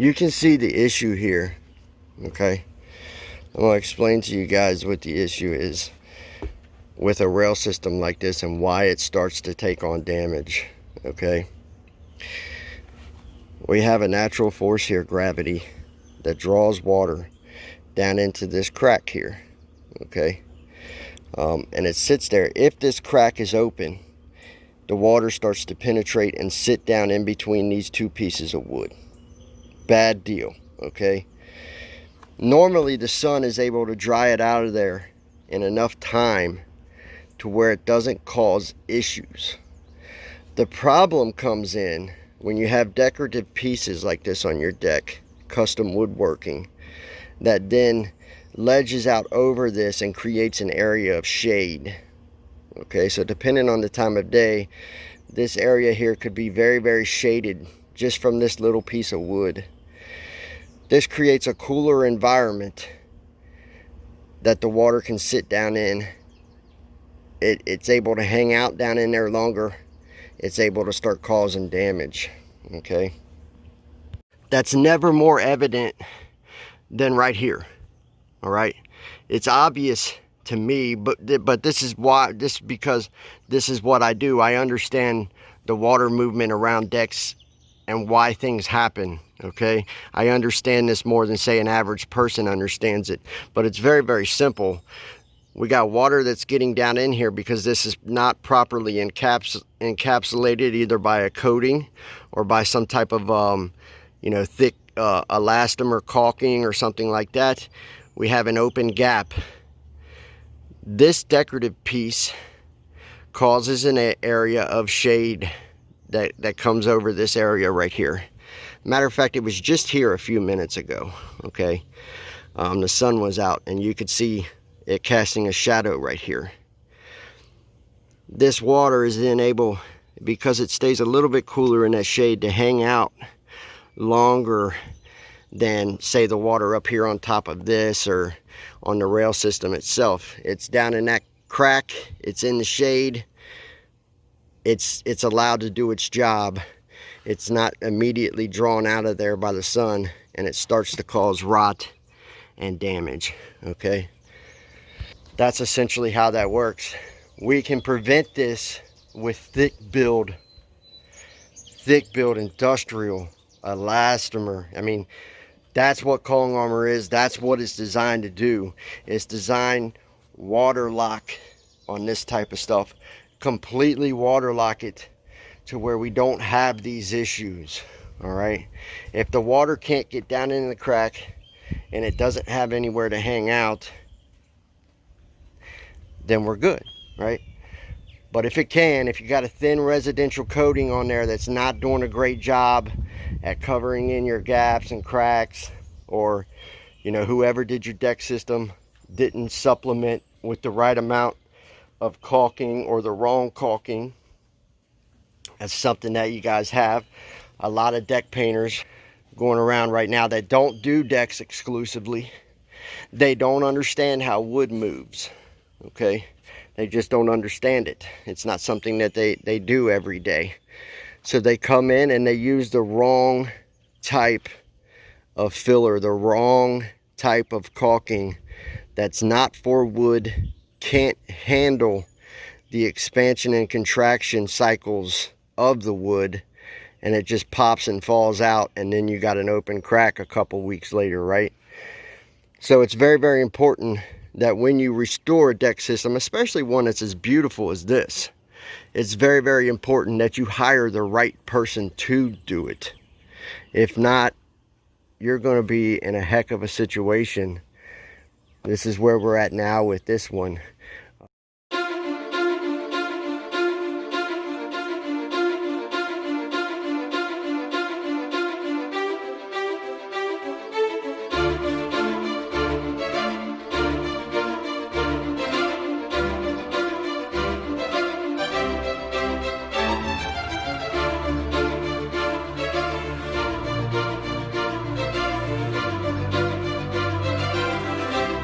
you can see the issue here. Okay, I'm going to explain to you guys what the issue is with a rail system like this and why it starts to take on damage. Okay, we have a natural force here, gravity, that draws water down into this crack here. Okay, and it sits there. If this crack is open, the water starts to penetrate and sit down in between these two pieces of wood. Bad deal. Okay, normally the sun is able to dry it out of there in enough time to where it doesn't cause issues. The problem comes in when you have decorative pieces like this on your deck, custom woodworking, that then ledges out over this and creates an area of shade. Okay, so depending on the time of day, this area here could be very, very shaded just from this little piece of wood. This creates a cooler environment that the water can sit down in. It's able to hang out down in there longer. It's able to start causing damage. Okay, that's never more evident than right here. All right, it's obvious to me, but this is why, because this is what I do. I understand the water movement around decks and why things happen. Okay, I understand this more than, say, an average person understands it, but it's very, very simple. We got water that's getting down in here because this is not properly encapsulated either by a coating or by some type of thick elastomer caulking or something like that. We have an open gap. This decorative piece causes an area of shade that comes over this area right here. Matter of fact, it was just here a few minutes ago. Okay, the sun was out and you could see it casting a shadow right here. This water is then able, because it stays a little bit cooler in that shade, to hang out longer than, say, the water up here on top of this or on the rail system itself. It's down in that crack, it's in the shade, it's allowed to do its job. It's not immediately drawn out of there by the sun, and it starts to cause rot and damage. Okay, that's essentially how that works. We can prevent this with thick build industrial elastomer. I mean, that's what Coiling Armor is. That's what it's designed to do. It's designed water lock on this type of stuff, completely water lock it to where we don't have these issues. All right, if the water can't get down in the crack and it doesn't have anywhere to hang out, then we're good, right? But if it can, if you got a thin residential coating on there that's not doing a great job at covering in your gaps and cracks, or whoever did your deck system didn't supplement with the right amount of caulking or the wrong caulking, that's something that you guys have. A lot of deck painters going around right now that don't do decks exclusively, they don't understand how wood moves. Okay, they just don't understand it. It's not something that they do every day. So they come in and they use the wrong type of filler, the wrong type of caulking that's not for wood, can't handle the expansion and contraction cycles of the wood, and it just pops and falls out, and then you got an open crack a couple weeks later, right? So it's very, very important that when you restore a deck system, especially one that's as beautiful as this, it's very, very important that you hire the right person to do it. If not, you're going to be in a heck of a situation. This is where we're at now with this one.